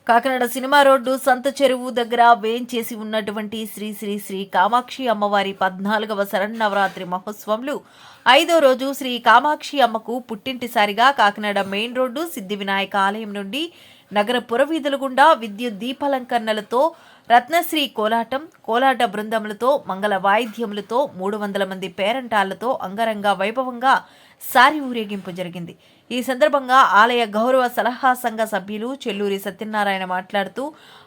Kakinada cinema road సంత చెరువు దగ్గర వేంచేసి ఉన్నటువంటి శ్రీ శ్రీ శ్రీ కామాక్షి అమ్మవారి 14వ శరన్నవరాత్రి మహోత్సవంలో 5వ రోజు శ్రీ కామాక్షి అమ్మకు పుట్టింటిసారిగా కాకినాడ మెయిన్ రోడ్డు సిద్ధి వినాయక ఆలయం నుండి నగర పురవీధుల గుండా విద్యుత్ దీపాలంకరణలతో రత్నశ్రీ కోలాటం కోలాట బృందములతో మంగళ వాయిద్యములతో 300 మంది పేరంటాళ్లతో అంగరంగ వైభవంగా సారి ఊరేగింపు జరిగింది. ఈ సందర్భంగా ఆలయ గౌరవ సలహా సంఘ సభ్యులు చెల్లూరి సత్యనారాయణ మాట్లాడుతూ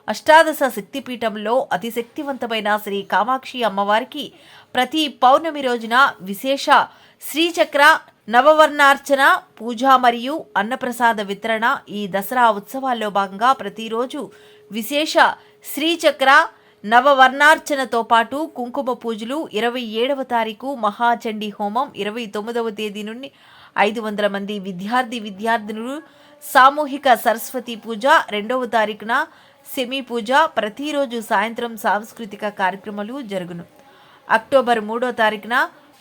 అష్టాదశ శక్తిపీఠంలో అతి శక్తివంతమైన శ్రీ కామాక్షి అమ్మవారికి ప్రతి పౌర్ణమి రోజున విశేష శ్రీచక్ర నవవర్ణార్చన పూజ మరియు అన్నప్రసాద వితరణ ఈ దసరా ఉత్సవాల్లో భాగంగా ప్రతిరోజు విశేష శ్రీచక్ర నవవర్ణార్చనతో పాటు కుంకుమ పూజలు 27వ తారీఖు మహాచండీ హోమం 29వ తేదీ నుండి 500 మంది విద్యార్థినులు సామూహిక సరస్వతి పూజ 2వ తారీఖున సెమీ పూజ ప్రతిరోజు సాయంత్రం సాంస్కృతిక కార్యక్రమాలు జరుగును. అక్టోబర్ 3వ తారీఖున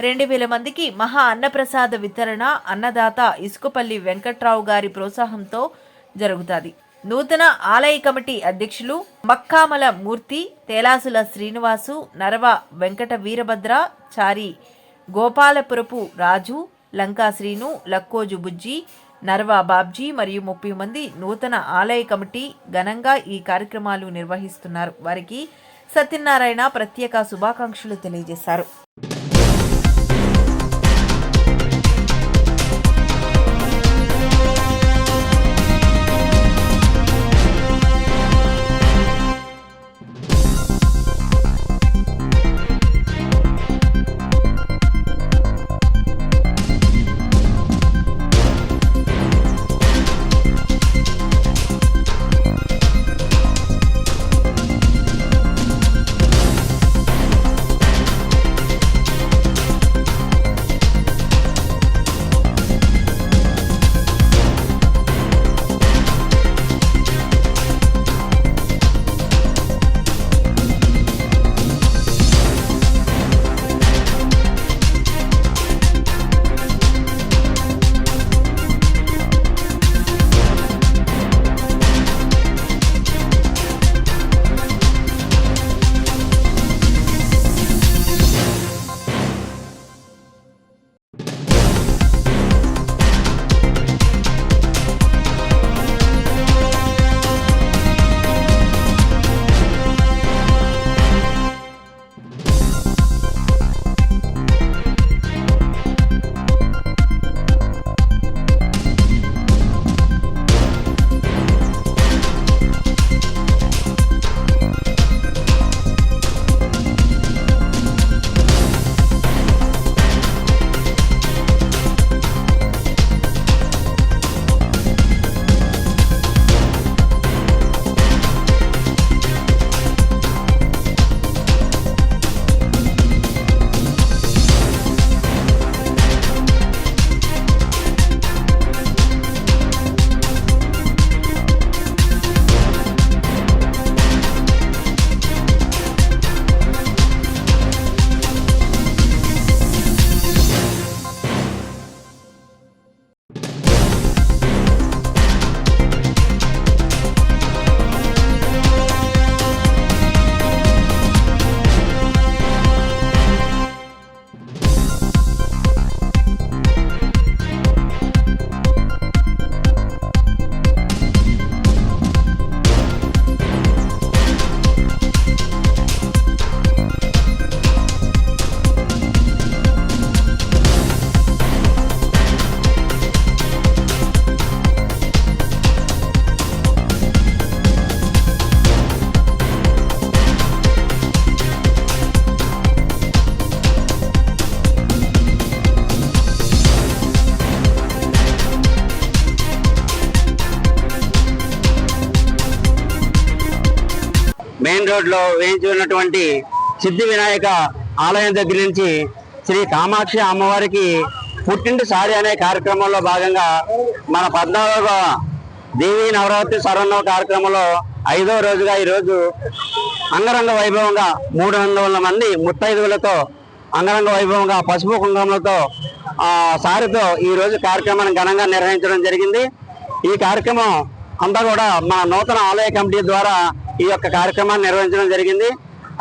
2000 మందికి మహా అన్నప్రసాద వితరణ అన్నదాత ఇసుకపల్లి వెంకట్రావు గారి ప్రోత్సాహంతో జరుగుతుంది. నూతన ఆలయ కమిటీ అధ్యక్షులు మక్కామల మూర్తి, తేలాసుల శ్రీనివాసు, నరవ వెంకట వీరభద్ర చారి, గోపాలపురపు రాజు, లంకా శ్రీను, లక్కోజు బుజ్జి, నర్వ బాబ్జీ మరియు 30 మంది నూతన ఆలయ కమిటీ ఘనంగా ఈ కార్యక్రమాలు నిర్వహిస్తున్నారు. వారికి సత్యనారాయణ ప్రత్యేక శుభాకాంక్షలు తెలియజేశారు. మెయిన్ రోడ్లో వేయించి ఉన్నటువంటి సిద్ధి వినాయక ఆలయం దగ్గర నుంచి శ్రీ కామాక్షి అమ్మవారికి పుట్టింటి సారి అనే కార్యక్రమంలో భాగంగా మన 14వ దేవీ నవరాత్రి శరన్నవ కార్యక్రమంలో 5వ రోజుగా ఈరోజు అంగరంగ వైభవంగా 300 మంది ముత్తైదువులతో అంగరంగ వైభవంగా పసుపు కుంకుమలతో సారితో ఈ రోజు కార్యక్రమాన్ని ఘనంగా నిర్వహించడం జరిగింది. ఈ కార్యక్రమం అంతా కూడా మన నూతన ఆలయ కమిటీ ద్వారా ఈ యొక్క కార్యక్రమాన్ని నిర్వహించడం జరిగింది.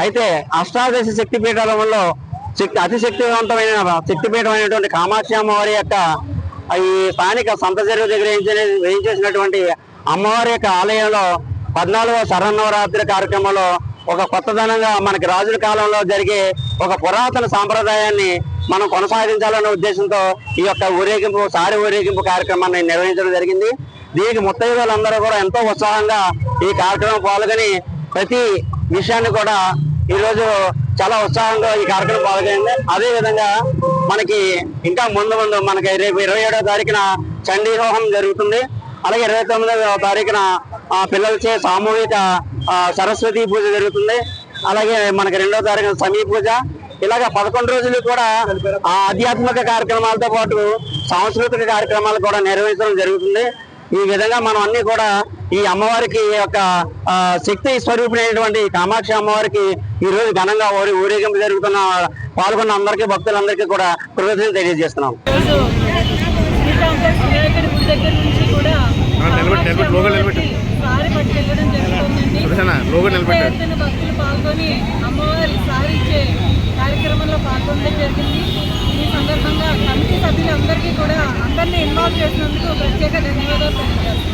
అయితే అష్టాదశ శక్తి పీఠాలలో అతి శక్తివంతమైన శక్తిపీఠం అయినటువంటి కామాక్షి అమ్మవారి యొక్క ఈ స్థానిక సంత చెరువు దగ్గర వేయించేసినటువంటి అమ్మవారి యొక్క ఆలయంలో 14వ శరన్నవరాత్రి కార్యక్రమంలో ఒక కొత్తదనంగా మనకి రాజుల కాలంలో జరిగే ఒక పురాతన సాంప్రదాయాన్ని మనం కొనసాగించాలనే ఉద్దేశంతో ఈ యొక్క ఊరేగింపు సారి ఊరేగింపు కార్యక్రమాన్ని నిర్వహించడం జరిగింది. దీనికి ముత్తైదువులందరూ కూడా ఎంతో ఉత్సాహంగా ఈ కార్యక్రమం పాల్గొని ప్రతి విషయాన్ని కూడా ఈరోజు చాలా ఉత్సాహంగా ఈ కార్యక్రమం పాల్గొంది. అదే విధంగా మనకి ఇంకా ముందు మనకి రేపు 27వ తారీఖున చండీ హోమం జరుగుతుంది. అలాగే 29వ తారీఖున పిల్లలచే సామూహిక సరస్వతి పూజ జరుగుతుంది. అలాగే మనకి 2వ తారీఖున సమీ పూజ. ఇలాగ 11 రోజులు కూడా ఆధ్యాత్మిక కార్యక్రమాలతో పాటు సాంస్కృతిక కార్యక్రమాలు కూడా నిర్వహించడం జరుగుతుంది. ఈ విధంగా మనం అన్ని కూడా ఈ అమ్మవారికి యొక్క శక్తి స్వరూపిణైనటువంటి కామాక్షి అమ్మవారికి ఈ రోజు ఘనంగా ఊరేగింపు జరుగుతున్న పాల్గొన్న అందరికీ భక్తులందరికీ కూడా కృతజ్ఞతలు తెలియజేస్తున్నాం. భక్తులు పాల్గొని అమ్మవారి సారి ఇచ్చే కార్యక్రమంలో పాల్గొనడం జరిగింది. ఈ సందర్భంగా కమిటీ సభ్యులందరికీ కూడా అందరినీ ఇన్వాల్వ్ చేసినందుకు ప్రత్యేక ధన్యవాదాలు తెలియజేస్తున్నాం.